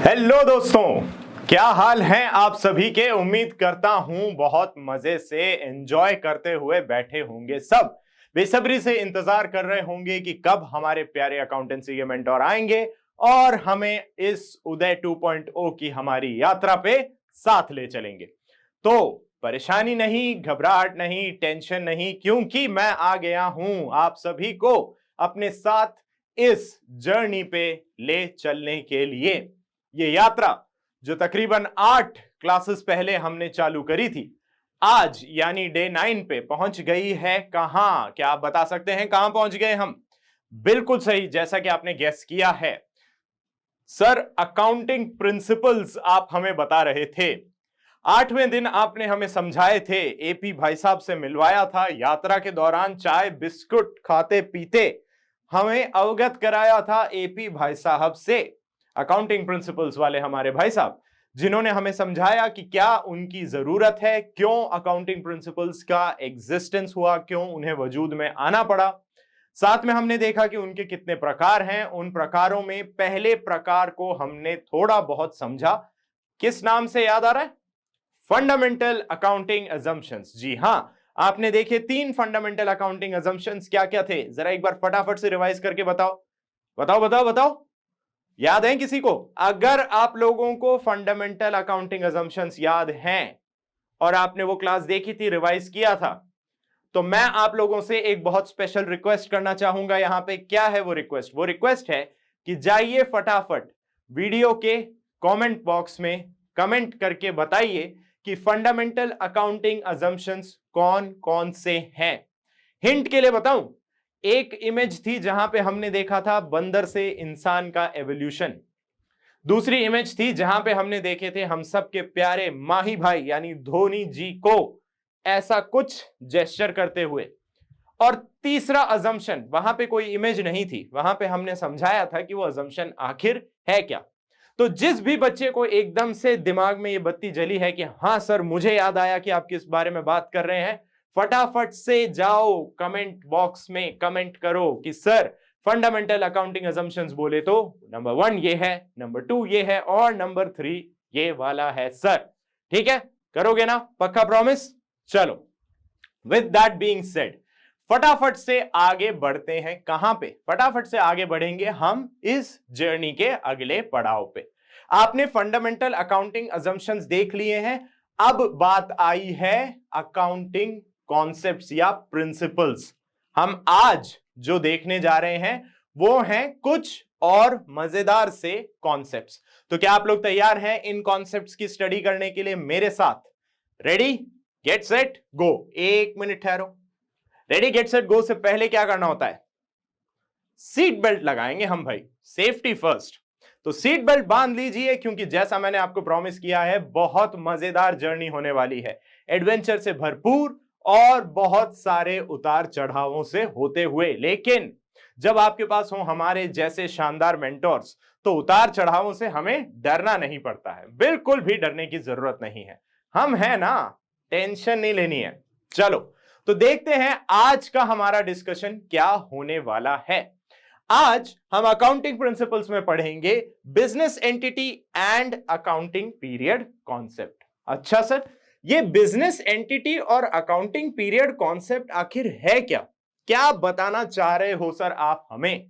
Hello दोस्तों, क्या हाल हैं आप सभी के। उम्मीद करता हूं बहुत मजे से एंजॉय करते हुए बैठे होंगे। सब बेसब्री से इंतजार कर रहे होंगे कि कब हमारे प्यारे अकाउंटेंसी के मेंटोर आएंगे और हमें इस उदय 2.0 की हमारी यात्रा पे साथ ले चलेंगे। तो परेशानी नहीं, घबराहट नहीं, टेंशन नहीं, क्योंकि मैं आ गया हूं आप सभी को अपने साथ इस जर्नी पे ले चलने के लिए। ये यात्रा जो तकरीबन 8 क्लासेस पहले हमने चालू करी थी, आज यानी डे 9 पे पहुंच गई है कहां? क्या आप बता सकते हैं कहां पहुंच गए हम? बिल्कुल सही, जैसा कि आपने गेस किया है, सर अकाउंटिंग प्रिंसिपल्स आप हमें बता रहे थे। 8वें दिन आपने हमें समझाए थे, एपी भाई साहब से मिलवाया था, यात्रा के दौरान चाय बिस्कुट खाते पीते हमें अवगत कराया था एपी भाई साहब से, अकाउंटिंग प्रिंसिपल्स वाले हमारे भाई साहब, जिन्होंने हमें समझाया कि क्या उनकी जरूरत है, क्यों अकाउंटिंग प्रिंसिपल्स का एग्जिस्टेंस हुआ, क्यों उन्हें वजूद में आना पड़ा। साथ में हमने देखा कि उनके कितने प्रकार हैं। उन प्रकारों में पहले प्रकार को हमने थोड़ा बहुत समझा। किस नाम से याद आ रहा है? Fundamental accounting assumptions. जी हां, आपने देखे 3 फंडामेंटल अकाउंटिंग अजम्पशंस क्या क्या थे, जरा एक बार फटाफट से रिवाइज करके बताओ बताओ बताओ बताओ। याद है किसी को? अगर आप लोगों को फंडामेंटल अकाउंटिंग अजम्पशंस याद हैं और आपने वो क्लास देखी थी, रिवाइज किया था, तो मैं आप लोगों से एक बहुत स्पेशल रिक्वेस्ट करना चाहूंगा। यहां पे क्या है वो रिक्वेस्ट? वो रिक्वेस्ट है कि जाइए फटाफट वीडियो के कमेंट बॉक्स में कमेंट करके बताइए कि फंडामेंटल अकाउंटिंग अजम्पशंस कौन कौन से हैं। हिंट के लिए बताऊं, एक इमेज थी जहां पे हमने देखा था बंदर से इंसान का एवोल्यूशन। दूसरी इमेज थी जहां पे हमने देखे थे हम सब के प्यारे माही भाई यानी धोनी जी को ऐसा कुछ जेस्चर करते हुए। और तीसरा अजम्पशन, वहां पे कोई इमेज नहीं थी, वहां पे हमने समझाया था कि वो अजम्पशन आखिर है क्या। तो जिस भी बच्चे को एकदम से दिमाग में ये बत्ती जली है कि हां सर मुझे याद आया कि आप किस बारे में बात कर रहे हैं, फटाफट से जाओ कमेंट बॉक्स में कमेंट करो कि सर फंडामेंटल अकाउंटिंग अजम्पशंस बोले तो नंबर 1 ये है, नंबर 2 ये है और नंबर 3 ये वाला है सर। ठीक है, करोगे ना? पक्का प्रॉमिस? चलो, विद दैट बीइंग सेड, फटाफट से आगे बढ़ते हैं। कहां पे फटाफट से आगे बढ़ेंगे? हम इस जर्नी के अगले पड़ाव पे। आपने फंडामेंटल अकाउंटिंग अजम्पशंस देख लिए हैं। अब बात आई है अकाउंटिंग कॉन्सेप्ट्स या प्रिंसिपल्स। हम आज जो देखने जा रहे हैं वो हैं कुछ और मजेदार से कॉन्सेप्ट्स। तो क्या आप लोग तैयार हैं इन कॉन्सेप्ट्स की स्टडी करने के लिए मेरे साथ? Ready, get set go. 1 minute ठहरो। रेडी गेट सेट गो से पहले क्या करना होता है? सीट बेल्ट लगाएंगे हम भाई, सेफ्टी फर्स्ट। तो सीट बेल्ट बांध लीजिए, क्योंकि जैसा मैंने आपको प्रॉमिस किया है बहुत मजेदार जर्नी होने वाली है, एडवेंचर से भरपूर और बहुत सारे उतार चढ़ावों से होते हुए। लेकिन जब आपके पास हो हमारे जैसे शानदार मेंटोर्स, तो उतार चढ़ावों से हमें डरना नहीं पड़ता है, बिल्कुल भी डरने की जरूरत नहीं है। हम हैं ना, टेंशन नहीं लेनी है। चलो तो देखते हैं आज का हमारा डिस्कशन क्या होने वाला है। आज हम अकाउंटिंग प्रिंसिपल्स में पढ़ेंगे business entity and accounting period concept. अच्छा सर, ये बिजनेस एंटिटी और अकाउंटिंग पीरियड कॉन्सेप्ट आखिर है क्या? क्या बताना चाह रहे हो सर आप हमें?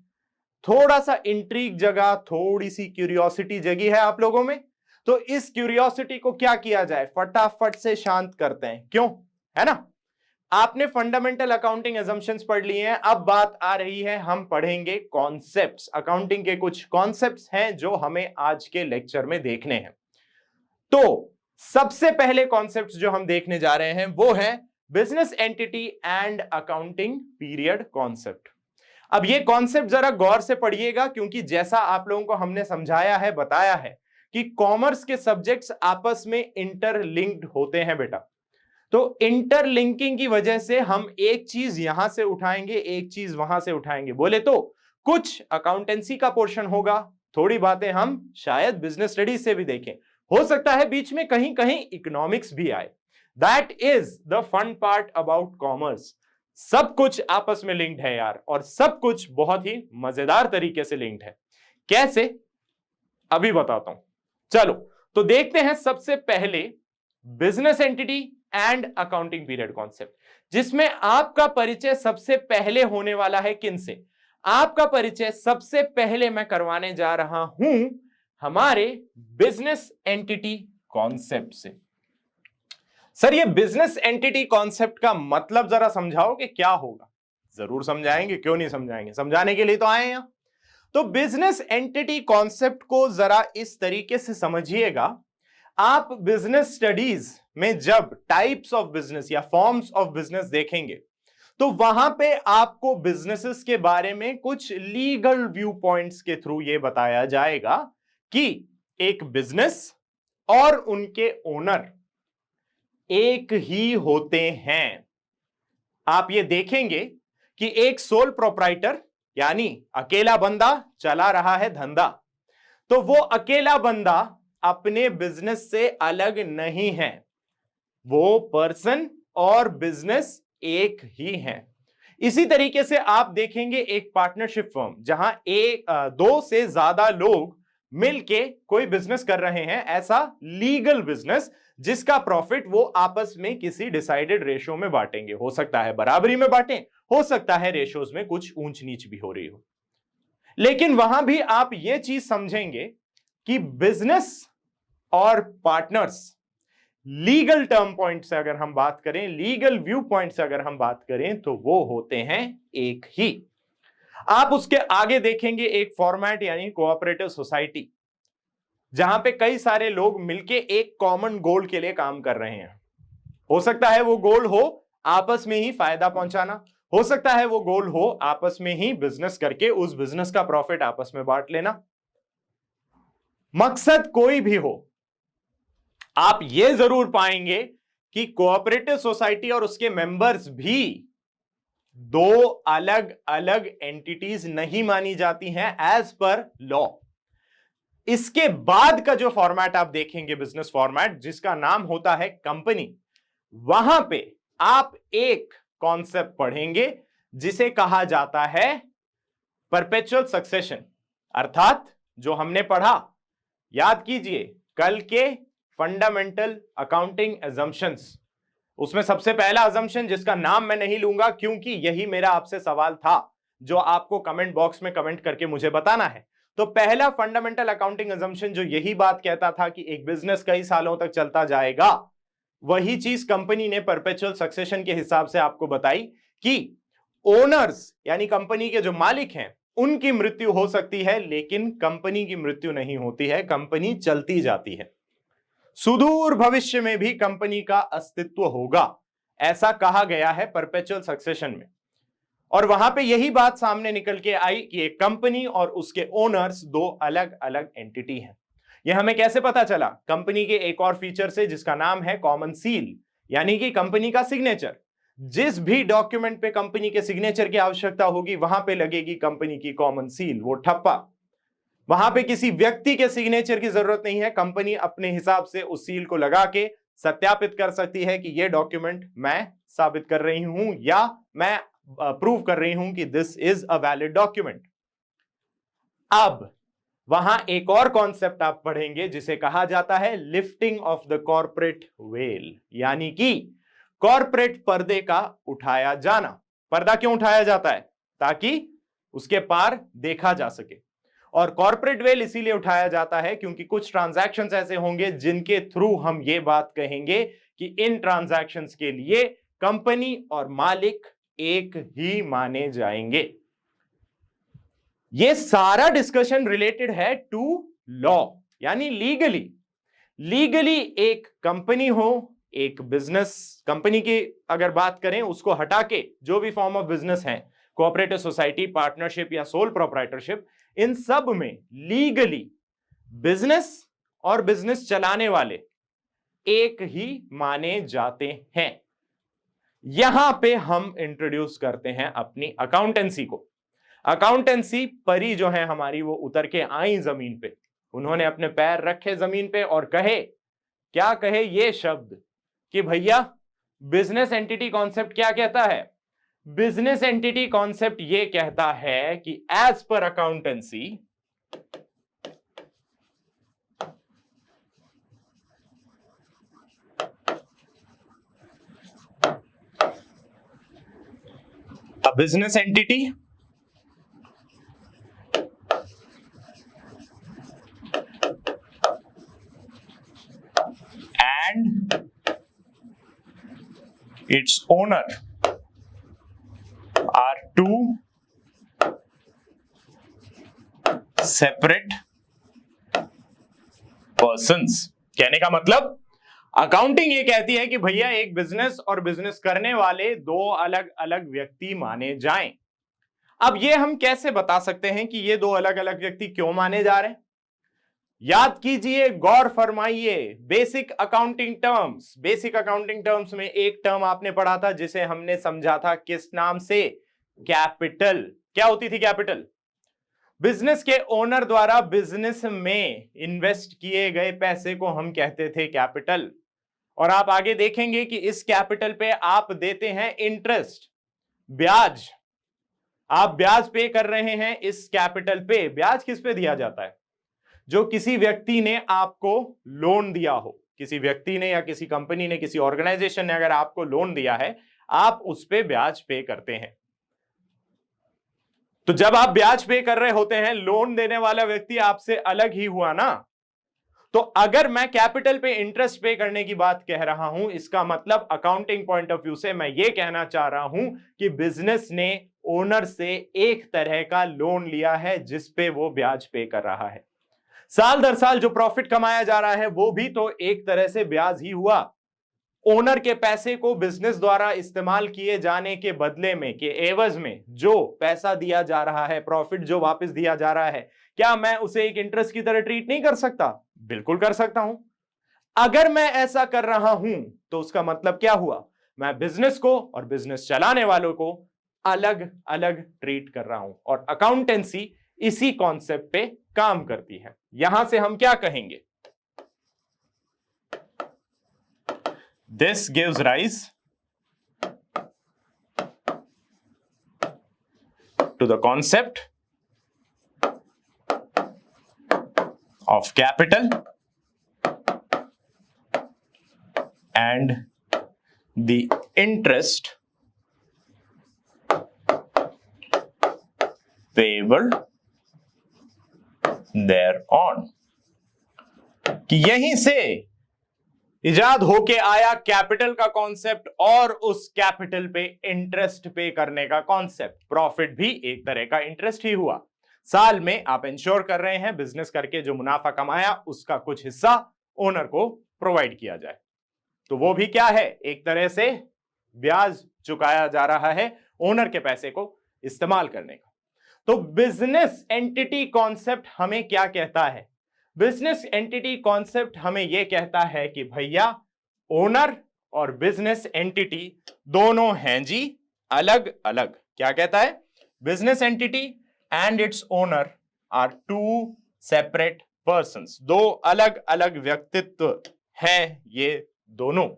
थोड़ा सा इंट्रीग जगा, थोड़ी सी क्यूरियोसिटी जगी है आप लोगों में। तो इस क्यूरियोसिटी को क्या किया जाए, फटाफट से शांत करते हैं, क्यों? है ना? आपने फंडामेंटल अकाउंटिंग अजम्पशंस पढ़ लिए हैं। अब बात आ रही है, हम पढ़ेंगे कॉन्सेप्ट्स। अकाउंटिंग के कुछ कॉन्सेप्ट्स हैं जो हमें आज के लेक्चर में देखने हैं। तो सबसे पहले कॉन्सेप्ट्स जो हम देखने जा रहे हैं वो है business entity and accounting period concept. अब ये कॉन्सेप्ट जरा गौर से पढ़िएगा, क्योंकि जैसा आप लोगों को हमने समझाया है, बताया है कि कॉमर्स के सब्जेक्ट्स आपस में इंटरलिंक्ड होते हैं बेटा। तो इंटरलिंकिंग की वजह से हम एक चीज यहां से उठाएंगे, एक चीज वहां से उठाएंगे। बोले तो कुछ अकाउंटेंसी का पोर्शन होगा, थोड़ी बातें हम शायद बिजनेस स्टडीज से भी देखें, हो सकता है बीच में कहीं कहीं इकोनॉमिक्स भी आए। That is the fun part about commerce. सब कुछ आपस में लिंक्ड है यार, और सब कुछ बहुत ही मजेदार तरीके से लिंक्ड है। कैसे? अभी बताता हूं। चलो तो देखते हैं सबसे पहले business entity and accounting period concept, जिसमें आपका परिचय सबसे पहले होने वाला है किनसे? आपका परिचय सबसे पहले मैं करवाने जा रहा हूं हमारे बिजनेस एंटिटी कॉन्सेप्ट से। सर ये बिजनेस एंटिटी कॉन्सेप्ट का मतलब जरा समझाओ कि क्या होगा? जरूर समझाएंगे, क्यों नहीं समझाएंगे, समझाने के लिए तो आए हैं यहां। तो बिजनेस एंटिटी कॉन्सेप्ट को जरा इस तरीके से समझिएगा, आप बिजनेस स्टडीज में जब टाइप्स ऑफ बिजनेस या फॉर्म्स ऑफ बिजनेस देखेंगे तो वहां पे आपको बिजनेसेस के बारे में कुछ लीगल व्यू पॉइंट्स के थ्रू ये बताया जाएगा कि एक बिजनेस और उनके ओनर एक ही होते हैं। आप ये देखेंगे कि एक सोल प्रोप्राइटर यानी अकेला बंदा चला रहा है धंधा, तो वो अकेला बंदा अपने बिजनेस से अलग नहीं है, वो पर्सन और बिजनेस एक ही है। इसी तरीके से आप देखेंगे एक पार्टनरशिप फर्म जहां दो से ज्यादा लोग मिलके कोई बिजनेस कर रहे हैं, ऐसा लीगल बिजनेस जिसका प्रॉफिट वो आपस में किसी डिसाइडेड रेशियो में बांटेंगे। हो सकता है बराबरी में बांटें, हो सकता है रेशियोज में कुछ ऊंच नीच भी हो रही हो, लेकिन वहां भी आप ये चीज समझेंगे कि बिजनेस और पार्टनर्स लीगल टर्म पॉइंट से अगर हम बात करें, लीगल व्यू पॉइंट से अगर हम बात करें, तो वो होते हैं एक ही। आप उसके आगे देखेंगे एक फॉर्मेट यानी कोऑपरेटिव सोसाइटी, जहां पे कई सारे लोग मिलके एक कॉमन गोल के लिए काम कर रहे हैं। हो सकता है वो गोल हो आपस में ही फायदा पहुंचाना, हो सकता है वो गोल हो आपस में ही बिजनेस करके उस बिजनेस का प्रॉफिट आपस में बांट लेना। मकसद कोई भी हो, आप ये जरूर पाएंगे कि कोऑपरेटिव सोसाइटी और उसके मेंबर्स भी दो अलग अलग एंटिटीज नहीं मानी जाती हैं एज पर लॉ। इसके बाद का जो फॉर्मेट आप देखेंगे बिजनेस फॉर्मेट, जिसका नाम होता है कंपनी, वहां पे आप एक कॉन्सेप्ट पढ़ेंगे जिसे कहा जाता है परपेचुअल सक्सेशन। अर्थात जो हमने पढ़ा, याद कीजिए कल के फंडामेंटल अकाउंटिंग अजम्पशंस, उसमें सबसे पहला अजम्पशन जिसका नाम मैं नहीं लूंगा क्योंकि यही मेरा आपसे सवाल था जो आपको कमेंट बॉक्स में कमेंट करके मुझे बताना है। तो पहला फंडामेंटल अकाउंटिंग अजम्पशन जो यही बात कहता था कि एक बिजनेस कई सालों तक चलता जाएगा, वही चीज कंपनी ने परपेचुअल सक्सेशन के हिसाब से आपको बताई कि ओनर्स यानी कंपनी के जो मालिक हैं उनकी मृत्यु हो सकती है, लेकिन कंपनी की मृत्यु नहीं होती है, कंपनी चलती जाती है। सुदूर भविष्य में भी कंपनी का अस्तित्व होगा, ऐसा कहा गया है परपेचुअल सक्सेशन में। और वहां पे यही बात सामने निकल के आई कि एक कंपनी और उसके ओनर्स दो अलग अलग एंटिटी हैं। यह हमें कैसे पता चला? कंपनी के एक और फीचर से जिसका नाम है कॉमन सील, यानी कि कंपनी का सिग्नेचर। जिस भी डॉक्यूमेंट पे कंपनी के सिग्नेचर की आवश्यकता होगी वहां पे लगेगी कंपनी की कॉमन सील, वो ठप्पा। वहां पे किसी व्यक्ति के सिग्नेचर की जरूरत नहीं है, कंपनी अपने हिसाब से उस सील को लगा के सत्यापित कर सकती है कि यह डॉक्यूमेंट मैं साबित कर रही हूं या मैं प्रूव कर रही हूं कि this is a valid document. अब वहां एक और कॉन्सेप्ट आप पढ़ेंगे जिसे कहा जाता है lifting of the corporate veil, यानी कि कॉर्पोरेट पर्दे का उठाया जाना। पर्दा क्यों उठाया जाता है? ताकि उसके पार देखा जा सके। और कॉर्पोरेट वेल इसीलिए उठाया जाता है क्योंकि कुछ ट्रांजैक्शंस ऐसे होंगे जिनके थ्रू हम ये बात कहेंगे कि इन ट्रांजैक्शंस के लिए कंपनी और मालिक एक ही माने जाएंगे। ये सारा डिस्कशन रिलेटेड है टू लॉ, यानी लीगली एक कंपनी हो, एक बिजनेस, कंपनी की अगर बात करें उसको हटा के जो भी फॉर्म ऑफ बिजनेस है, कोऑपरेटिव सोसाइटी, पार्टनरशिप या सोल प्रोप्राइटरशिप, इन सब में लीगली बिजनेस और बिजनेस चलाने वाले एक ही माने जाते हैं। यहां पे हम इंट्रोड्यूस करते हैं अपनी अकाउंटेंसी को। अकाउंटेंसी परी जो है हमारी, वो उतर के आई जमीन पे, उन्होंने अपने पैर रखे जमीन पे और कहे, क्या कहे ये शब्द कि भैया बिजनेस एंटिटी कॉन्सेप्ट क्या कहता है? बिजनेस एंटिटी कॉन्सेप्ट ये कहता है कि as per accountancy a business entity and its owner are two separate persons। कहने का मतलब अकाउंटिंग ये कहती है कि भैया एक बिजनेस और बिजनेस करने वाले दो अलग अलग व्यक्ति माने जाएं। अब ये हम कैसे बता सकते हैं कि ये दो अलग अलग व्यक्ति क्यों माने जा रहे हैं? याद कीजिए, गौर फरमाइए, basic accounting terms. Basic accounting terms में एक टर्म आपने पढ़ा था जिसे हमने समझा था किस नाम से? कैपिटल। क्या होती थी कैपिटल? बिजनेस के ओनर द्वारा बिजनेस में इन्वेस्ट किए गए पैसे को हम कहते थे कैपिटल। और आप आगे देखेंगे कि इस कैपिटल पे आप देते हैं इंटरेस्ट, ब्याज। आप ब्याज पे कर रहे हैं इस कैपिटल पे। ब्याज किस पे दिया जाता है? जो किसी व्यक्ति ने आपको लोन दिया हो, किसी व्यक्ति ने या किसी कंपनी ने, किसी ऑर्गेनाइजेशन ने अगर आपको लोन दिया है, आप उस पे ब्याज पे करते हैं। तो जब आप ब्याज पे कर रहे होते हैं, लोन देने वाला व्यक्ति आपसे अलग ही हुआ ना। तो अगर मैं कैपिटल पे इंटरेस्ट पे करने की बात कह रहा हूं, इसका मतलब अकाउंटिंग पॉइंट ऑफ व्यू से मैं ये कहना चाह रहा हूं कि बिजनेस ने ओनर से एक तरह का लोन लिया है जिस पे वो ब्याज पे कर रहा है। साल दर साल जो प्रॉफिट कमाया जा रहा है वो भी तो एक तरह से ब्याज ही हुआ। ओनर के पैसे को बिजनेस द्वारा इस्तेमाल किए जाने के बदले में, के एवज में जो पैसा दिया जा रहा है, प्रॉफिट जो वापस दिया जा रहा है, क्या मैं उसे एक इंटरेस्ट की तरह ट्रीट नहीं कर सकता? बिल्कुल कर सकता हूं। अगर मैं ऐसा कर रहा हूं तो उसका मतलब क्या हुआ? मैं बिजनेस को और बिजनेस चलाने वालों को अलग अलग ट्रीट कर रहा हूं। और अकाउंटेंसी इसी कॉन्सेप्ट पे काम करती है। यहां से हम क्या कहेंगे? This gives rise to the concept of capital and the interest payable thereon। कि यहीं से इजाद होके आया कैपिटल का कॉन्सेप्ट और उस कैपिटल पे इंटरेस्ट पे करने का कॉन्सेप्ट। प्रॉफिट भी एक तरह का इंटरेस्ट ही हुआ। साल में आप इंश्योर कर रहे हैं बिजनेस करके जो मुनाफा कमाया उसका कुछ हिस्सा ओनर को प्रोवाइड किया जाए। तो वो भी क्या है? एक तरह से ब्याज चुकाया जा रहा है ओनर के पैसे को इस्तेमाल करने का। तो बिजनेस एंटिटी कॉन्सेप्ट हमें क्या कहता है? बिजनेस एंटिटी कॉन्सेप्ट हमें यह कहता है कि भैया ओनर और बिजनेस एंटिटी दोनों हैं जी अलग अलग। क्या कहता है? Business entity and its owner are two separate persons. दो अलग अलग व्यक्तित्व है ये दोनों।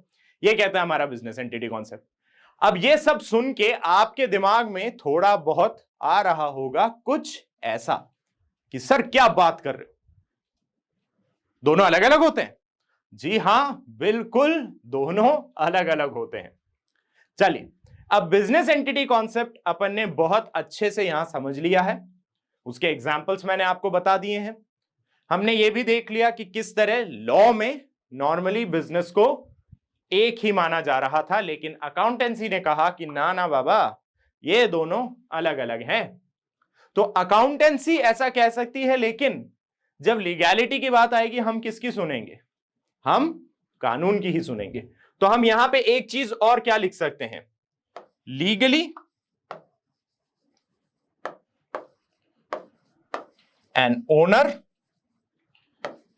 ये कहता है हमारा बिजनेस एंटिटी कॉन्सेप्ट। अब ये सब सुन के आपके दिमाग में थोड़ा बहुत आ रहा होगा कुछ ऐसा कि सर क्या बात कर रहे हो, दोनों अलग अलग होते हैं? जी हां, बिल्कुल दोनों अलग अलग होते हैं। चलिए, अब बिजनेस एंटिटी कॉन्सेप्ट अपन ने बहुत अच्छे से यहां समझ लिया है। उसके एग्जांपल्स मैंने आपको बता दिए हैं। हमने ये भी देख लिया कि किस तरह लॉ में नॉर्मली बिजनेस को एक ही माना जा रहा था, लेकिन अकाउंटेंसी ने कहा कि ना ना बाबा, ये दोनों अलग अलग हैं। तो अकाउंटेंसी ऐसा कह सकती है, लेकिन जब लीगैलिटी की बात आएगी हम किसकी सुनेंगे? हम कानून की ही सुनेंगे। तो हम यहां पे एक चीज और क्या लिख सकते हैं? Legally an owner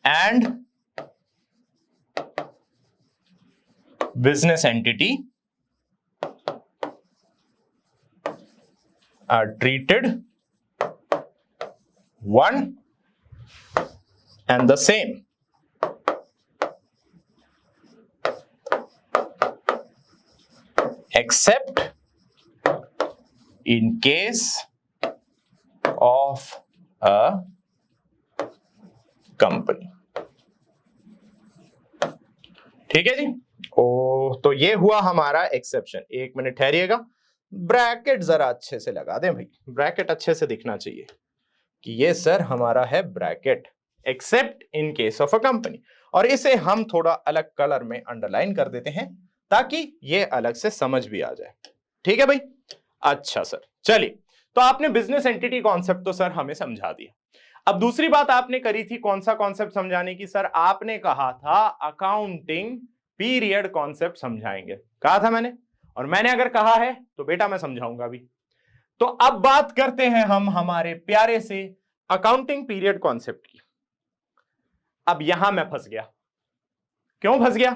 and business entity are treated one and the same, except in case of a company। ठीक है जी। तो ये हुआ हमारा एक्सेप्शन। एक मिनट ठहरिएगा, ब्रैकेट जरा अच्छे से लगा दें भाई, ब्रैकेट अच्छे से दिखना चाहिए कि ये सर हमारा है bracket, accept in case of a company. और इसे हम थोड़ा अलग कलर में अंडरलाइन कर देते हैं ताकि ये अलग से समझ भी आ जाए। ठीक है भाई, अच्छा सर चलिए, तो आपने बिजनेस एंटिटी कॉन्सेप्ट तो सर हमें समझा दिया। अब दूसरी बात आपने करी थी, कौन सा कॉन्सेप्ट समझाने की सर? आपने कहा था अकाउंटिंग पीरियड कॉन्सेप्ट समझाएंगे, कहा था मैंने, और मैंने अगर कहा है तो बेटा मैं समझाऊंगा भी। तो अब बात करते हैं हम हमारे प्यारे से अकाउंटिंग पीरियड कॉन्सेप्ट की। अब यहां मैं फंस गया। क्यों फंस गया?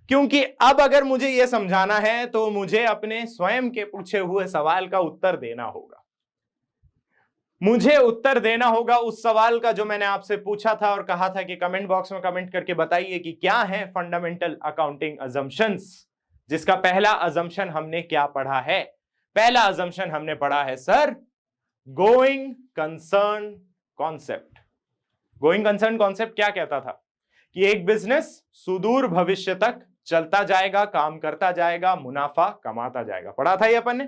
क्योंकि अब अगर मुझे यह समझाना है तो मुझे अपने स्वयं के पूछे हुए सवाल का उत्तर देना होगा। मुझे उत्तर देना होगा उस सवाल का जो मैंने आपसे पूछा था और कहा था कि कमेंट बॉक्स में कमेंट करके बताइए कि क्या है फंडामेंटल अकाउंटिंग अजम्पशंस, जिसका पहला अजम्पशन हमने क्या पढ़ा है? पहला अजम्पशन हमने पढ़ा है sir going concern concept. Going concern concept क्या कहता था? कि एक बिजनेस सुदूर भविष्य तक चलता जाएगा, काम करता जाएगा, मुनाफा कमाता जाएगा। पढ़ा था ये अपन ने।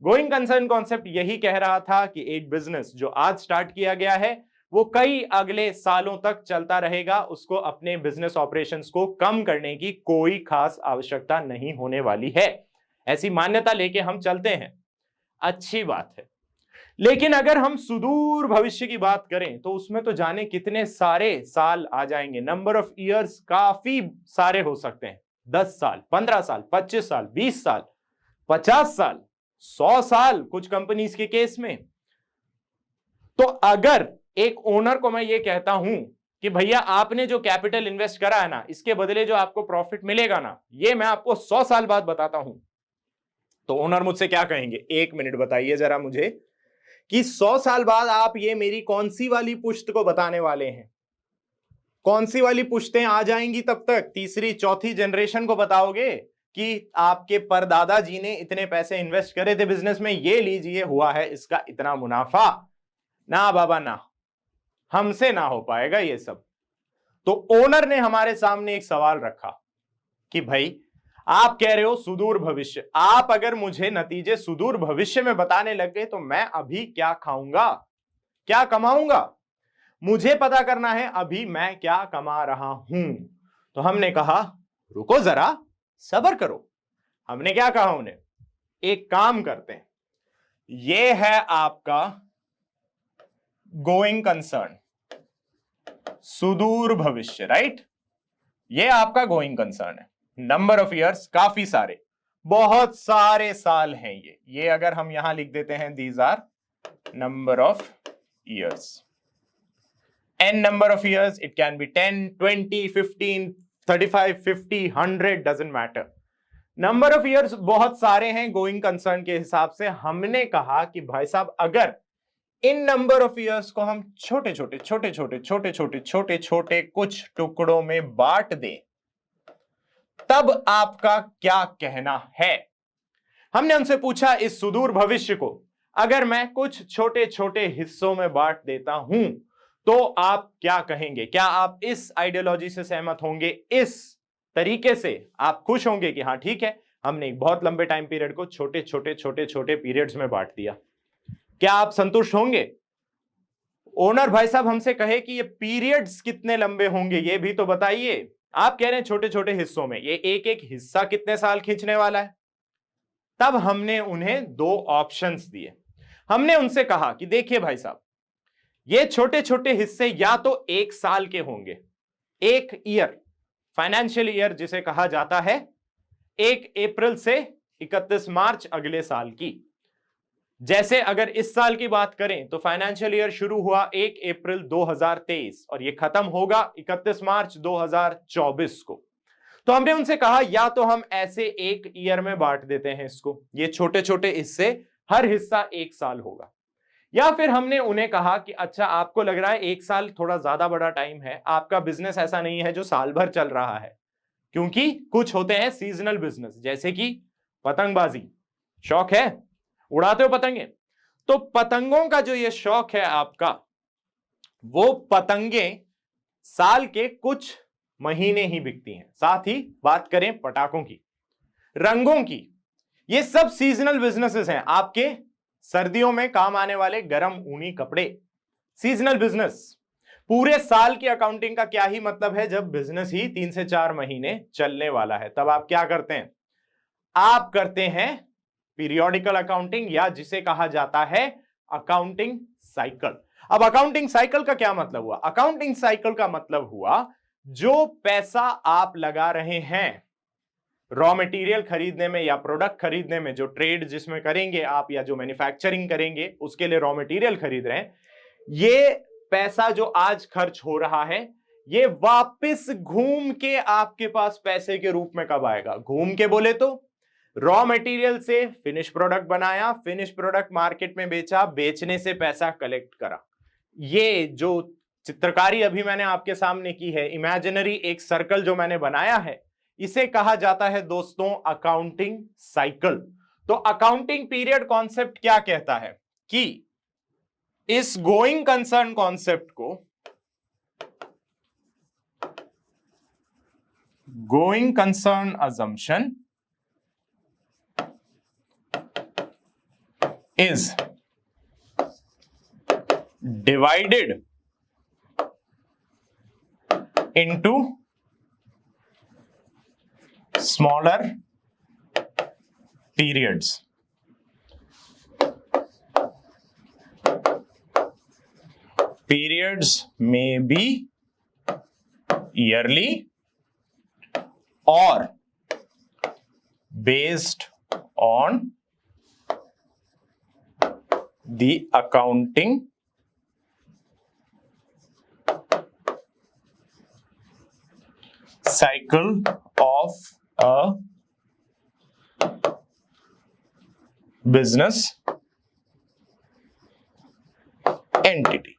गोइंग कंसर्न कॉन्सेप्ट यही कह रहा था कि एक बिजनेस जो आज स्टार्ट किया गया है वो कई अगले सालों तक चलता रहेगा, उसको अपने बिजनेस ऑपरेशंस को कम करने की कोई खास आवश्यकता नहीं होने वाली है। ऐसी मान्यता लेके हम चलते हैं, अच्छी बात है। लेकिन अगर हम सुदूर भविष्य की बात करें तो उसमें तो जाने कितने सारे साल आ जाएंगे, नंबर ऑफ ईयर्स काफी सारे हो सकते हैं। 10 साल, 15 साल, 25 साल, 20 साल, 50 साल, 100 साल कुछ कंपनीज के केस में। तो अगर एक ओनर को मैं ये कहता हूं कि भैया आपने जो कैपिटल इन्वेस्ट करा है ना, इसके बदले जो आपको प्रॉफिट मिलेगा ना, ये मैं आपको 100 साल बाद बताता हूं, तो ओनर मुझसे क्या कहेंगे? 1 मिनट बताइए जरा मुझे कि 100 साल बाद आप ये मेरी कौन सी वाली पुश्त को बताने वाले हैं? कौन सी वाली पुश्तें आ जाएंगी तब तक? तीसरी चौथी जनरेशन को बताओगे कि आपके परदादा जी ने इतने पैसे इन्वेस्ट करे थे बिजनेस में, ये लीजिए हुआ है इसका इतना मुनाफा? ना बाबा ना, हमसे ना हो पाएगा ये सब। तो ओनर ने हमारे सामने एक सवाल रखा कि भाई आप कह रहे हो सुदूर भविष्य, आप अगर मुझे नतीजे सुदूर भविष्य में बताने लग गए तो मैं अभी क्या खाऊंगा, क्या कमाऊंगा? मुझे पता करना है अभी मैं क्या कमा रहा हूं। तो हमने कहा रुको जरा, सब्र करो। हमने क्या कहा उन्हें? एक काम करते हैं, ये है आपका गोइंग कंसर्न, सुदूर भविष्य, राइट? ये आपका गोइंग कंसर्न है। नंबर ऑफ ईयर्स काफी सारे, बहुत सारे साल हैं ये अगर हम यहां लिख देते हैं these are number of years, n number of years, it can be 10, 20, 15, 35, 50, 100, doesn't matter. Number of years बहुत सारे हैं गोइंग कंसर्न के हिसाब से। हमने कहा कि भाई साहब अगर इन नंबर ऑफ ईयर्स को हम छोटे छोटे छोटे छोटे छोटे छोटे छोटे छोटे कुछ टुकड़ों में बांट दें तब आपका क्या कहना है? हमने उनसे पूछा इस सुदूर भविष्य को अगर मैं कुछ छोटे छोटे हिस्सों में बांट देता हूं तो आप क्या कहेंगे? क्या आप इस आइडियोलॉजी से सहमत होंगे? इस तरीके से आप खुश होंगे कि हाँ ठीक है, हमने एक बहुत लंबे टाइम पीरियड को छोटे छोटे छोटे छोटे पीरियड्स में बांट दिया? क्या आप संतुष्ट होंगे? ओनर भाई साहब हमसे कहे कि ये पीरियड्स कितने लंबे होंगे ये भी तो बताइए। आप कह रहे हैं छोटे छोटे हिस्सों में, ये एक एक हिस्सा कितने साल खींचने वाला है? तब हमने उन्हें 2 ऑप्शंस दिए। हमने उनसे कहा कि देखिए भाई साहब, ये छोटे छोटे हिस्से या तो 1 साल के होंगे, 1 ईयर, फाइनेंशियल ईयर जिसे कहा जाता है, 1 अप्रैल से 31 मार्च अगले साल की। जैसे अगर इस साल की बात करें तो फाइनेंशियल ईयर शुरू हुआ 1 अप्रैल 2023 और ये खत्म होगा 31 मार्च 2024 को। तो हमने उनसे कहा या तो हम ऐसे 1 ईयर में बांट देते हैं इसको, ये छोटे छोटे हिस्से, हर हिस्सा 1 साल होगा, या फिर हमने उन्हें कहा कि अच्छा आपको लग रहा है 1 साल थोड़ा ज्यादा बड़ा टाइम है, आपका बिजनेस ऐसा नहीं है जो साल भर चल रहा है, क्योंकि कुछ होते हैं सीजनल बिजनेस, जैसे कि पतंगबाजी, शौक है, उड़ाते हो पतंगे, तो पतंगों का जो ये शौक है आपका, वो पतंगे साल के कुछ महीने ही बिकती हैं। साथ ही बात करें पटाखों की, रंगों की, ये सब सीजनल बिजनेसेस हैं, आपके सर्दियों में काम आने वाले गर्म ऊनी कपड़े, सीजनल बिजनेस। पूरे साल की अकाउंटिंग का क्या ही मतलब है जब बिजनेस ही 3 से 4 महीने चलने वाला है। तब आप क्या करते हैं, आप करते हैं पीरियोडिकल अकाउंटिंग, या जिसे कहा जाता है अकाउंटिंग साइकिल। अब अकाउंटिंग साइकिल का क्या मतलब हुआ, अकाउंटिंग साइकिल का मतलब हुआ जो पैसा आप लगा रहे हैं रॉ मटेरियल खरीदने में या प्रोडक्ट खरीदने में, जो ट्रेड जिसमें करेंगे आप या जो मैन्युफैक्चरिंग करेंगे उसके लिए रॉ मटेरियल खरीद रहे हैं, ये पैसा जो आज खर्च हो रहा है ये वापस घूम के आपके पास पैसे के रूप में कब आएगा। घूम के बोले तो रॉ मटेरियल से फिनिश प्रोडक्ट बनाया, फिनिश प्रोडक्ट मार्केट में बेचा, बेचने से पैसा कलेक्ट करा। ये जो चित्रकारी अभी मैंने आपके सामने की है, इमेजिनरी एक सर्कल जो मैंने बनाया है, इसे कहा जाता है दोस्तों अकाउंटिंग साइकिल। तो अकाउंटिंग पीरियड कॉन्सेप्ट क्या कहता है कि इस गोइंग कंसर्न कॉन्सेप्ट को, going concern assumption is divided into smaller periods. Periods may be yearly or based on the accounting cycle of a business entity।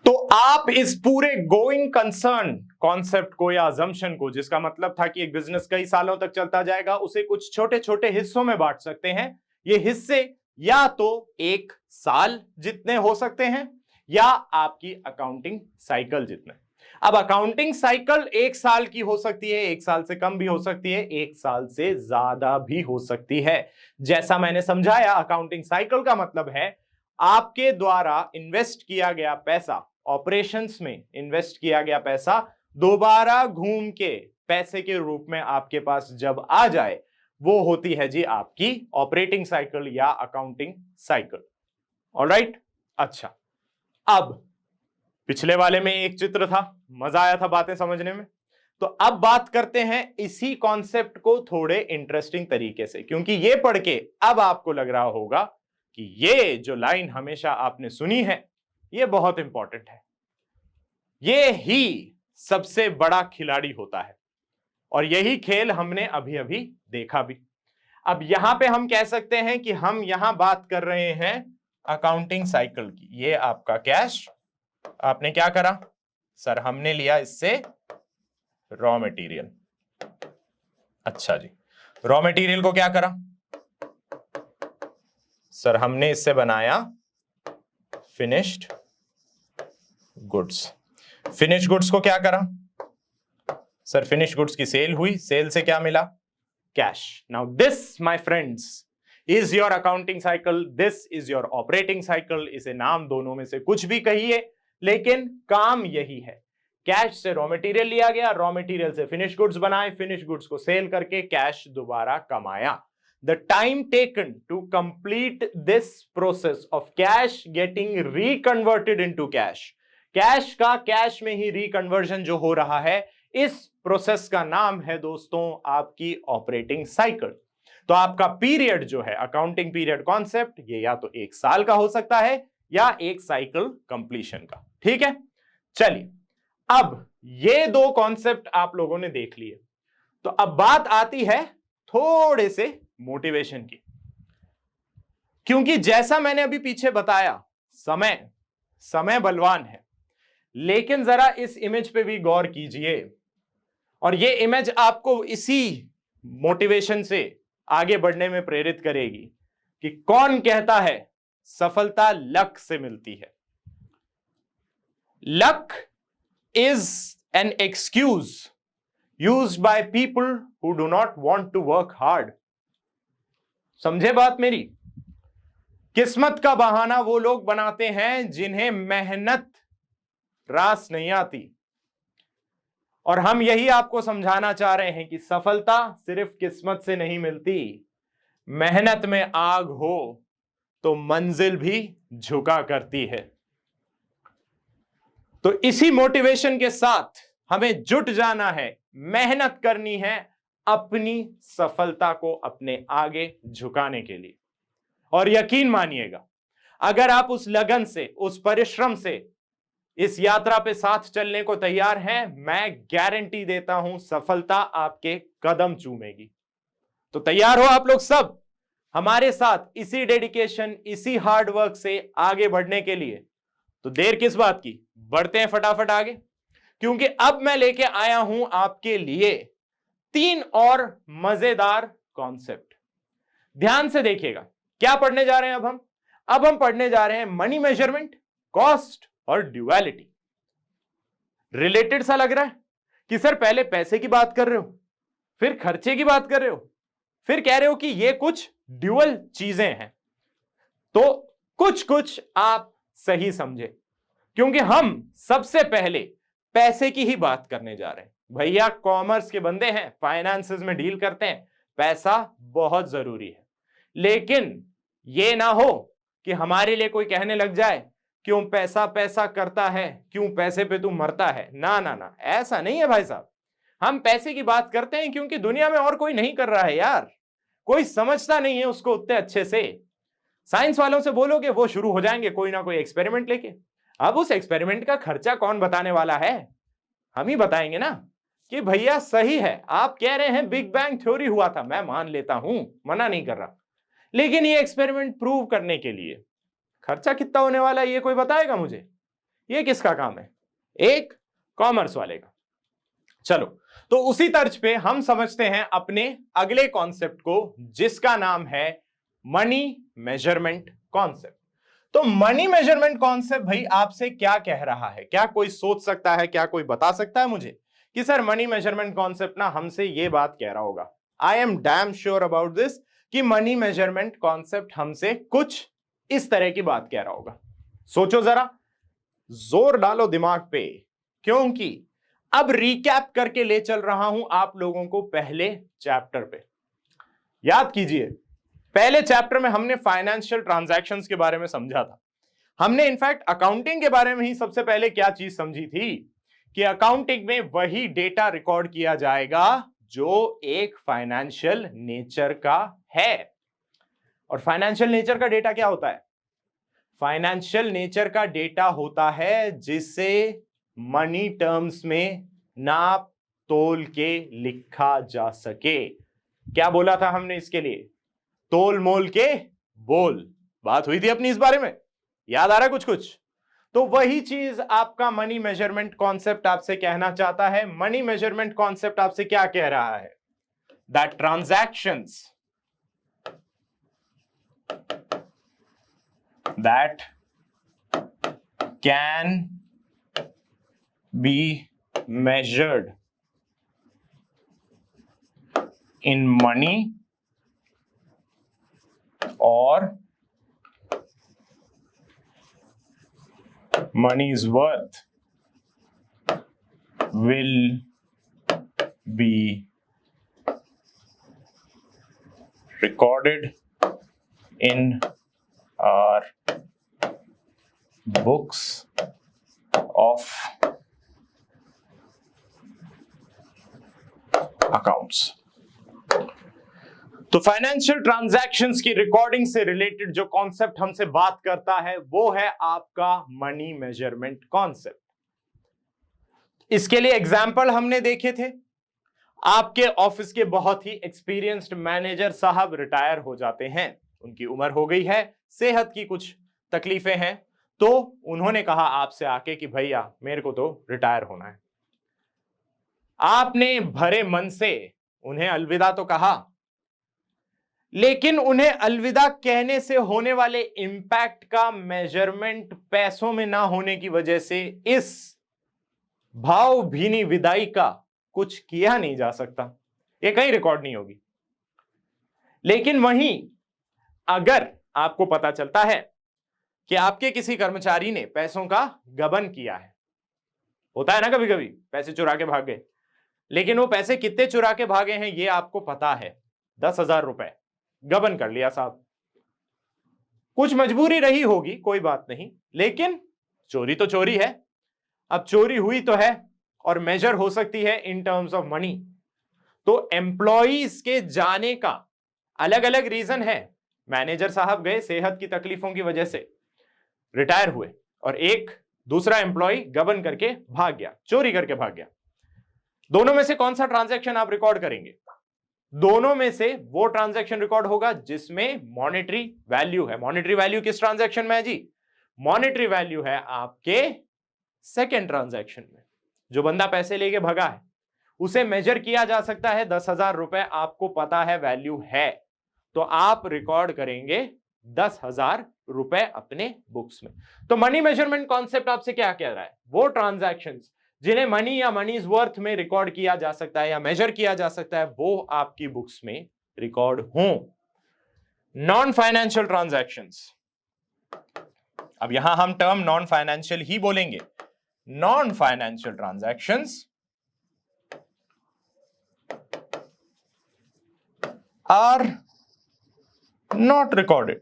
तो आप इस पूरे गोइंग कंसर्न कॉन्सेप्ट को या अजम्पशन को, जिसका मतलब था कि एक बिजनेस कई सालों तक चलता जाएगा, उसे कुछ छोटे छोटे हिस्सों में बांट सकते हैं। ये हिस्से या तो एक साल जितने हो सकते हैं या आपकी अकाउंटिंग साइकिल जितने। अब अकाउंटिंग साइकिल एक साल की हो सकती है, एक साल से कम भी हो सकती है, एक साल से ज्यादा भी हो सकती है। जैसा मैंने समझाया, अकाउंटिंग साइकिल का मतलब है आपके द्वारा इन्वेस्ट किया गया पैसा, ऑपरेशंस में इन्वेस्ट किया गया पैसा दोबारा घूम के पैसे के रूप में आपके पास जब आ जाए, वो होती है जी आपकी ऑपरेटिंग साइकिल या अकाउंटिंग साइकिल। ऑलराइट, अच्छा, अब पिछले वाले में एक चित्र था, मजा आया था बातें समझने में। तो अब बात करते हैं इसी कॉन्सेप्ट को थोड़े इंटरेस्टिंग तरीके से, क्योंकि ये पढ़ के अब आपको लग रहा होगा कि ये जो लाइन हमेशा आपने सुनी है ये बहुत इंपॉर्टेंट है, ये ही सबसे बड़ा खिलाड़ी होता है और यही खेल हमने अभी अभी देखा भी। अब यहां पे हम कह सकते हैं कि हम यहां बात कर रहे हैं अकाउंटिंग साइकिल की। ये आपका कैश, आपने क्या करा सर, हमने लिया इससे रॉ मटेरियल। अच्छा जी, रॉ मटेरियल को क्या करा सर, हमने इससे बनाया फिनिश्ड गुड्स। फिनिश गुड्स को क्या करा सर, फिनिश गुड्स की सेल हुई, सेल से क्या मिला, cash. Now this my friends is your accounting cycle, this is your operating cycle. इसे नाम दोनों में से कुछ भी कहिए, लेकिन काम यही है। कैश से रॉ मटेरियल लिया गया, रॉ मटेरियल से फिनिश गुड्स बनाए, फिनिश गुड्स को सेल करके कैश दोबारा कमाया। The time taken to complete this process of cash getting reconverted into cash, cash का कैश में ही रिकन्वर्जन जो हो रहा है, इस प्रोसेस का नाम है दोस्तों आपकी ऑपरेटिंग साइकिल। तो आपका पीरियड जो है, अकाउंटिंग पीरियड कॉन्सेप्ट, ये या तो एक साल का हो सकता है या एक साइकिल कंप्लीशन का। ठीक है, चलिए अब ये दो कॉन्सेप्ट आप लोगों ने देख लिए, तो अब बात आती है थोड़े से मोटिवेशन की, क्योंकि जैसा मैंने अभी पीछे बताया, समय बलवान है। लेकिन जरा इस इमेज पे भी गौर कीजिए, और ये इमेज आपको इसी मोटिवेशन से आगे बढ़ने में प्रेरित करेगी कि कौन कहता है सफलता लक से मिलती है। Luck is an excuse used by people who do not want to work hard. समझे बात मेरी? किस्मत का बहाना वो लोग बनाते हैं जिन्हें मेहनत रास नहीं आती। और हम यही आपको समझाना चाह रहे हैं कि सफलता सिर्फ किस्मत से नहीं मिलती, मेहनत में आग हो तो मंजिल भी झुका करती है। तो इसी मोटिवेशन के साथ हमें जुट जाना है, मेहनत करनी है अपनी सफलता को अपने आगे झुकाने के लिए। और यकीन मानिएगा, अगर आप उस लगन से, उस परिश्रम से इस यात्रा पे साथ चलने को तैयार हैं, मैं गारंटी देता हूं सफलता आपके कदम चूमेगी। तो तैयार हो आप लोग सब हमारे साथ इसी डेडिकेशन, इसी हार्ड वर्क से आगे बढ़ने के लिए? तो देर किस बात की, बढ़ते हैं फटाफट आगे, क्योंकि अब मैं लेके आया हूं आपके लिए 3 और मजेदार कॉन्सेप्ट। ध्यान से देखिएगा, क्या पढ़ने जा रहे हैं अब हम पढ़ने जा रहे हैं मनी मेजरमेंट, कॉस्ट और ड्यूअलिटी। रिलेटेड सा लग रहा है कि सर पहले पैसे की बात कर रहे हो, फिर खर्चे की बात कर रहे हो, फिर कह रहे हो कि ये कुछ ड्यूअल चीजें हैं। तो कुछ कुछ आप सही समझे, क्योंकि हम सबसे पहले पैसे की ही बात करने जा रहे हैं। भैया कॉमर्स के बंदे हैं, फाइनेंसेस में डील करते हैं, पैसा बहुत जरूरी है। लेकिन यह ना हो कि हमारे लिए कोई कहने लग जाए क्यों पैसा पैसा करता है, क्यों पैसे पे तू मरता है। ना ना ना, ऐसा नहीं है भाई साहब। हम पैसे की बात करते हैं क्योंकि दुनिया में और कोई नहीं कर रहा है यार, कोई समझता नहीं है उसको उतने अच्छे से। साइंस वालों से बोलोगे वो शुरू हो जाएंगे कोई ना कोई एक्सपेरिमेंट लेके। अब उस एक्सपेरिमेंट का खर्चा कौन बताने वाला है? हम ही बताएंगे ना कि भैया सही है, आप कह रहे हैं बिग बैंग थ्योरी हुआ था, मैं मान लेता हूं, मना नहीं कर रहा, लेकिन ये एक्सपेरिमेंट प्रूव करने के लिए खर्चा कितना होने वाला है ये कोई बताएगा मुझे? ये किसका काम है? एक कॉमर्स वाले का। चलो, तो उसी तर्ज पे हम समझते हैं अपने अगले कॉन्सेप्ट को, जिसका नाम है मनी मेजरमेंट कॉन्सेप्ट। तो मनी मेजरमेंट कॉन्सेप्ट भाई आपसे क्या कह रहा है? क्या कोई सोच सकता है, क्या कोई बता सकता है मुझे कि सर मनी मेजरमेंट कॉन्सेप्ट ना हमसे ये बात कह रहा होगा? I am damn sure about this कि मनी मेजरमेंट कॉन्सेप्ट हमसे कुछ इस तरह की बात कह रहा होगा। सोचो जरा, जोर डालो दिमाग पे, क्योंकि अब रिकैप करके ले चल रहा हूं आप लोगों को पहले चैप्टर पे। याद कीजिए, पहले चैप्टर में हमने फाइनेंशियल ट्रांजैक्शंस के बारे में समझा था। हमने इनफैक्ट अकाउंटिंग के बारे में ही सबसे पहले क्या चीज समझी थी कि अकाउंटिंग में वही डेटा रिकॉर्ड किया जाएगा जो एक फाइनेंशियल नेचर का है। और फाइनेंशियल नेचर का डेटा क्या होता है? फाइनेंशियल नेचर का डेटा होता है जिसे मनी टर्म्स में नाप तोल के लिखा जा सके। क्या बोला था हमने इसके लिए? तोल मोल के बोल। बात हुई थी अपनी इस बारे में, याद आ रहा है कुछ कुछ? तो वही चीज आपका मनी मेजरमेंट कॉन्सेप्ट आपसे कहना चाहता है। मनी मेजरमेंट कॉन्सेप्ट आपसे क्या कह रहा है? That transactions that can be measured in money or money's worth will be recorded in our books of accounts। तो फाइनेंशियल ट्रांजैक्शंस की रिकॉर्डिंग से रिलेटेड जो कॉन्सेप्ट हमसे बात करता है वो है आपका मनी मेजरमेंट कॉन्सेप्ट। इसके लिए एग्जाम्पल हमने देखे थे। आपके ऑफिस के बहुत ही एक्सपीरियंस्ड मैनेजर साहब रिटायर हो जाते हैं, उनकी उम्र हो गई है, सेहत की कुछ तकलीफें हैं, तो उन्होंने कहा आपसे आके कि भैया मेरे को तो रिटायर होना है। आपने भरे मन से उन्हें अलविदा तो कहा, लेकिन उन्हें अलविदा कहने से होने वाले इंपैक्ट का मेजरमेंट पैसों में ना होने की वजह से इस भावभीनी विदाई का कुछ किया नहीं जा सकता, ये कहीं रिकॉर्ड नहीं होगी। लेकिन वहीं अगर आपको पता चलता है कि आपके किसी कर्मचारी ने पैसों का गबन किया है, होता है ना कभी कभी पैसे चुरा के भाग गए, लेकिन वो पैसे कितने चुरा के भागे हैं ये आपको पता है, 10,000 रुपए गबन कर लिया साहब। कुछ मजबूरी रही होगी, कोई बात नहीं, लेकिन चोरी तो चोरी है। अब चोरी हुई तो है और मेजर हो सकती है इन टर्म्स ऑफ मनी। तो एम्प्लॉइज के जाने का अलग अलग रीजन है। मैनेजर साहब गए सेहत की तकलीफों की वजह से रिटायर हुए, और एक दूसरा एम्प्लॉय गबन करके भाग गया, चोरी करके भाग गया। दोनों में से कौन सा ट्रांजैक्शन आप रिकॉर्ड करेंगे? दोनों में से वो ट्रांजैक्शन रिकॉर्ड होगा जिसमें मॉनेटरी वैल्यू है। मॉनेटरी वैल्यू किस ट्रांजैक्शन में है जी? मॉनेटरी वैल्यू है आपके सेकेंड ट्रांजैक्शन में। जो बंदा पैसे लेके भगा है उसे मेजर किया जा सकता है, 10,000 रुपए आपको पता है वैल्यू है, तो आप रिकॉर्ड करेंगे 10,000 रुपए अपने बुक्स में। तो मनी मेजरमेंट कॉन्सेप्ट आपसे क्या कह रहा है? वो ट्रांजैक्शंस जिन्हें मनी या मनीज वर्थ में रिकॉर्ड किया जा सकता है या मेजर किया जा सकता है, वो आपकी बुक्स में रिकॉर्ड हों। नॉन फाइनेंशियल ट्रांजैक्शंस, अब यहां हम टर्म नॉन फाइनेंशियल ही बोलेंगे। Non financial transactions are not recorded,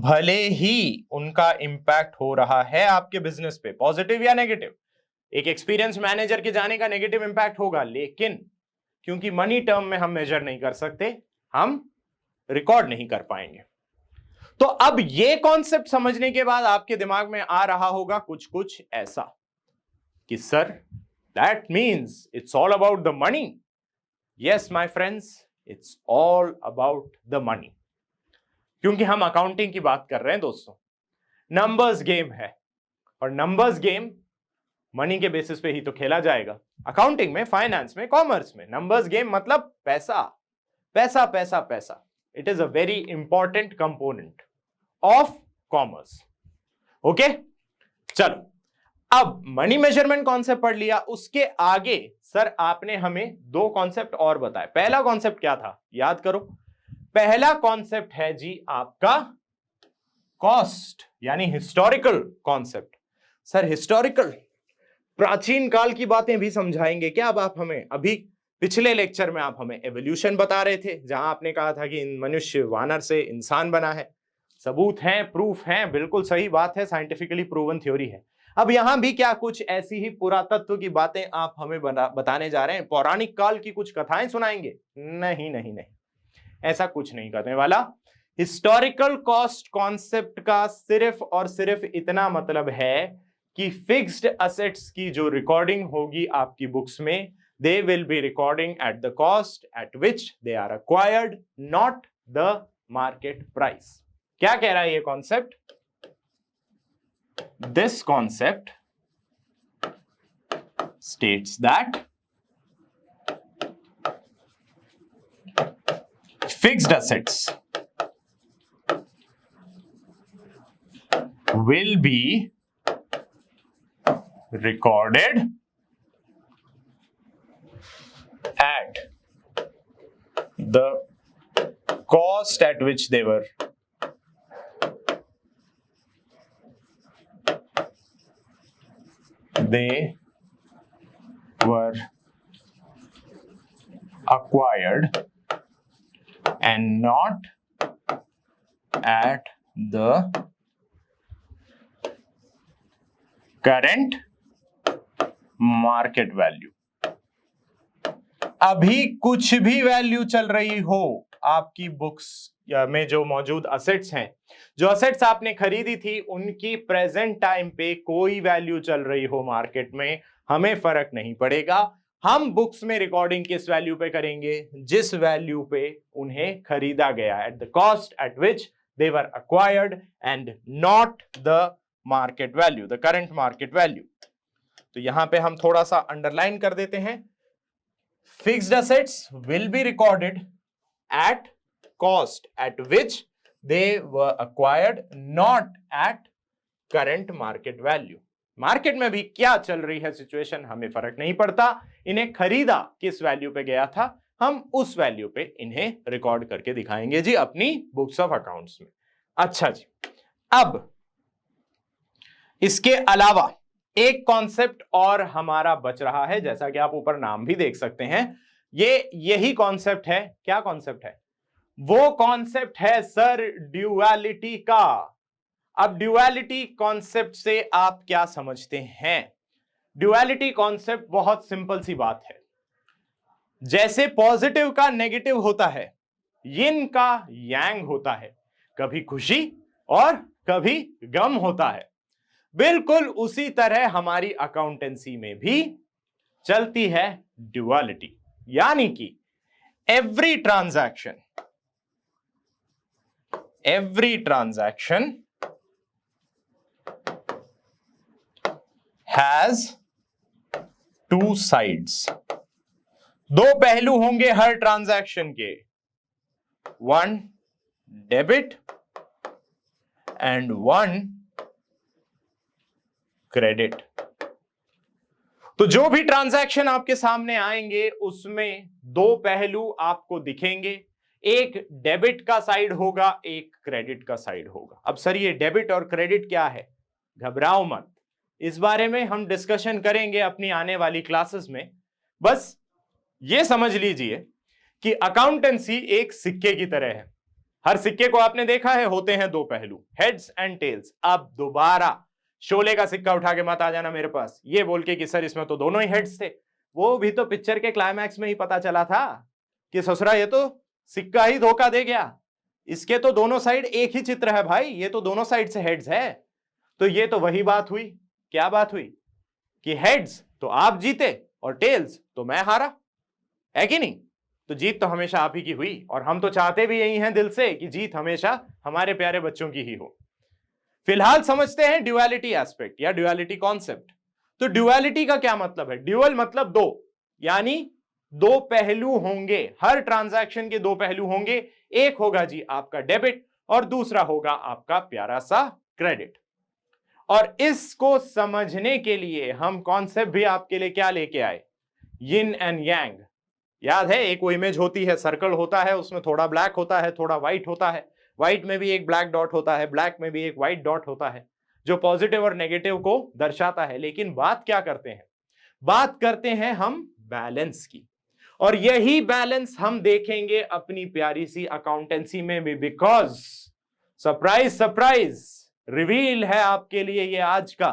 भले ही उनका इंपैक्ट हो रहा है आपके बिजनेस पे, पॉजिटिव या नेगेटिव। एक एक्सपीरियंस मैनेजर के जाने का नेगेटिव इंपैक्ट होगा, लेकिन क्योंकि मनी टर्म में हम मेजर नहीं कर सकते, हम रिकॉर्ड नहीं कर पाएंगे। तो अब ये कॉन्सेप्ट समझने के बाद आपके दिमाग में आ रहा होगा कुछ कुछ ऐसा कि sir that means it's all about the money. Yes my friends, it's all about the money, क्योंकि हम अकाउंटिंग की बात कर रहे हैं दोस्तों। नंबर्स गेम है, और नंबर्स गेम मनी के बेसिस पे ही तो खेला जाएगा। अकाउंटिंग में, फाइनेंस में, कॉमर्स में नंबर्स गेम मतलब पैसा पैसा पैसा पैसा। It is a very important component of commerce. Okay, चलो अब मनी मेजरमेंट कॉन्सेप्ट पढ़ लिया, उसके आगे सर आपने हमें दो कॉन्सेप्ट और बताए। पहला कॉन्सेप्ट क्या था याद करो? पहला कॉन्सेप्ट है जी आपका कॉस्ट, यानी हिस्टोरिकल कॉन्सेप्ट। सर हिस्टोरिकल, प्राचीन काल की बातें भी समझाएंगे क्या अब आप हमें? अभी पिछले लेक्चर में आप हमें एवोल्यूशन बता रहे थे, जहां आपने कहा था कि मनुष्य वानर से इंसान बना है। सबूत हैं, प्रूफ हैं, बिल्कुल सही बात है, साइंटिफिकली प्रूवन थ्योरी है। अब यहां भी क्या कुछ ऐसी ही पुरातत्व की बातें आप हमें बताने जा रहे हैं? पौराणिक काल की कुछ कथाएं सुनाएंगे? नहीं नहीं नहीं, ऐसा कुछ नहीं करने वाला। हिस्टोरिकल कॉस्ट कॉन्सेप्ट का सिर्फ और सिर्फ इतना मतलब है कि फिक्स्ड असेट्स की जो रिकॉर्डिंग होगी आपकी बुक्स में, they will be recording at the cost at which they are acquired, not the market price. क्या कह रहा है ये concept? This concept states that fixed assets will be recorded at the cost at which they were acquired and not at the current market value। अभी कुछ भी value चल रही हो आपकी बुक्स में, जो मौजूद असेट्स हैं, जो असेट्स आपने खरीदी थी, उनकी प्रेजेंट टाइम पे कोई वैल्यू चल रही हो मार्केट में, हमें फर्क नहीं पड़ेगा। हम बुक्स में रिकॉर्डिंग किस वैल्यू पे करेंगे? जिस वैल्यू पे उन्हें खरीदा गया, eight the cost at which they were acquired and not the market value, the current market value. तो यहां पे हम थोड़ा सा अंडरलाइन कर देते हैं, fixed assets will be recorded at cost at which they were acquired, not at current market value. Market में भी क्या चल रही है सिचुएशन, हमें फर्क नहीं पड़ता, इन्हें खरीदा किस वैल्यू पे गया था, हम उस वैल्यू पे इन्हें रिकॉर्ड करके दिखाएंगे जी अपनी बुक्स ऑफ अकाउंट्स में। अच्छा जी, अब इसके अलावा एक कॉन्सेप्ट और हमारा बच रहा है, जैसा कि आप ऊपर नाम भी देख सकते हैं, यही कॉन्सेप्ट है। क्या कॉन्सेप्ट है? वो कॉन्सेप्ट है सर ड्यूअलिटी का। अब ड्यूअलिटी कॉन्सेप्ट से आप क्या समझते हैं? ड्यूअलिटी कॉन्सेप्ट बहुत सिंपल सी बात है। जैसे पॉजिटिव का नेगेटिव होता है, यिन का यांग होता है, कभी खुशी और कभी गम होता है, बिल्कुल उसी तरह हमारी अकाउंटेंसी में भी चलती है ड्यूअलिटी। यानी कि every transaction has two sides. दो पहलू होंगे हर ट्रांजैक्शन के, one debit and one credit. तो जो भी ट्रांजैक्शन आपके सामने आएंगे उसमें दो पहलू आपको दिखेंगे, एक डेबिट का साइड होगा, एक क्रेडिट का साइड होगा। अब सर ये डेबिट और क्रेडिट क्या है? घबराओ मत, इस बारे में हम डिस्कशन करेंगे अपनी आने वाली क्लासेस में। बस ये समझ लीजिए कि अकाउंटेंसी एक सिक्के की तरह है। हर सिक्के को आपने देखा है, होते हैं दो पहलू, हेड्स एंड टेल्स। अब दोबारा शोले का सिक्का उठा के मत आ जाना मेरे पास ये बोल के कि सर इसमें तो दोनों ही हेड्स थे। वो भी तो पिक्चर के क्लाइमैक्स में ही पता चला था कि ससुरा ये तो सिक्का ही धोखा दे गया, इसके तो दोनों साइड एक ही चित्र है भाई, ये तो दोनों साइड से हेड्स है। तो ये तो वही बात हुई। क्या बात हुई? कि हेड्स तो आप जीते और टेल्स तो मैं हारा, है कि नहीं? तो जीत तो हमेशा आप ही की हुई, और हम तो चाहते भी यही हैं दिल से कि जीत हमेशा हमारे प्यारे बच्चों की ही हो। फिलहाल समझते हैं ड्यूअलिटी एस्पेक्ट या ड्यूअलिटी कॉन्सेप्ट। तो ड्यूअलिटी का क्या मतलब है? ड्यूअल मतलब दो, यानी दो पहलू होंगे, हर ट्रांजैक्शन के दो पहलू होंगे। एक होगा जी आपका डेबिट और दूसरा होगा आपका प्यारा सा क्रेडिट। और इसको समझने के लिए हम कॉन्सेप्ट भी आपके लिए क्या लेके आए? Yin and yang. याद है, एक वो इमेज होती है, सर्कल होता है, उसमें थोड़ा ब्लैक होता है, थोड़ा व्हाइट होता है, व्हाइट में भी एक ब्लैक डॉट होता है, ब्लैक में भी एक व्हाइट डॉट होता है, जो पॉजिटिव और नेगेटिव को दर्शाता है। लेकिन बात क्या करते हैं? बात करते हैं हम बैलेंस की, और यही बैलेंस हम देखेंगे अपनी प्यारी सी अकाउंटेंसी में भी। बिकॉज सरप्राइज सरप्राइज रिवील है आपके लिए ये आज का,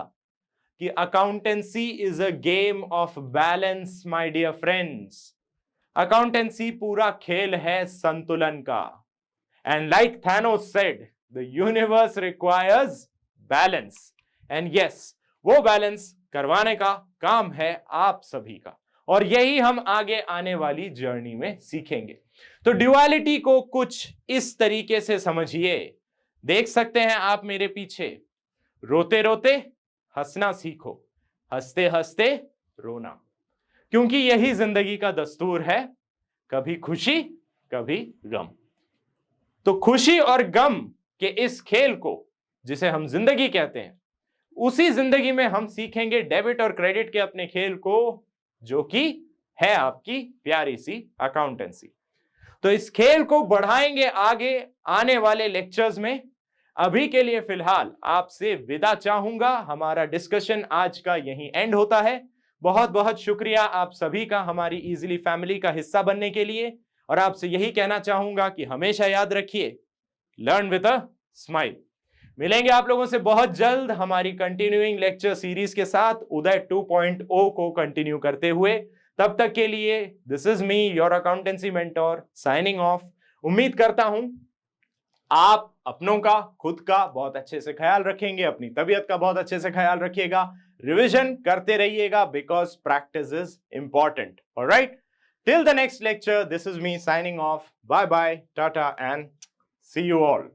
कि accountancy is a game of balance my dear friends. Accountancy पूरा खेल है संतुलन का। And like Thanos said, the universe requires balance. And yes, वो बैलेंस करवाने का काम है आप सभी का, और यही हम आगे आने वाली जर्नी में सीखेंगे। तो ड्यूअलिटी को कुछ इस तरीके से समझिए। देख सकते हैं आप मेरे पीछे, रोते रोते हंसना सीखो, हंसते हंसते रोना, क्योंकि यही जिंदगी का दस्तूर है, कभी खुशी कभी गम। तो खुशी और गम के इस खेल को, जिसे हम जिंदगी कहते हैं, उसी जिंदगी में हम सीखेंगे डेबिट और क्रेडिट के अपने खेल को, जो कि है आपकी प्यारी सी अकाउंटेंसी। तो इस खेल को बढ़ाएंगे आगे आने वाले लेक्चर्स में। अभी के लिए फिलहाल आपसे विदा चाहूंगा। हमारा डिस्कशन आज का यहीं एंड होता है। बहुत बहुत शुक्रिया आप सभी का हमारी इजीली फैमिली का हिस्सा बनने के लिए, और आपसे यही कहना चाहूंगा कि हमेशा याद रखिए, लर्न विद अ स्माइल। मिलेंगे आप लोगों से बहुत जल्द हमारी कंटिन्यूइंग लेक्चर सीरीज के साथ, उदय 2.0 को कंटिन्यू करते हुए। तब तक के लिए this is me, your accountancy mentor, signing off. उम्मीद करता हूं आप अपनों का, खुद का बहुत अच्छे से ख्याल रखेंगे, अपनी तबीयत का बहुत अच्छे से ख्याल रखिएगा, रिवीजन करते रहिएगा, because practice is important. Alright, till the next lecture, this is me signing off. Bye bye, tata and see you all.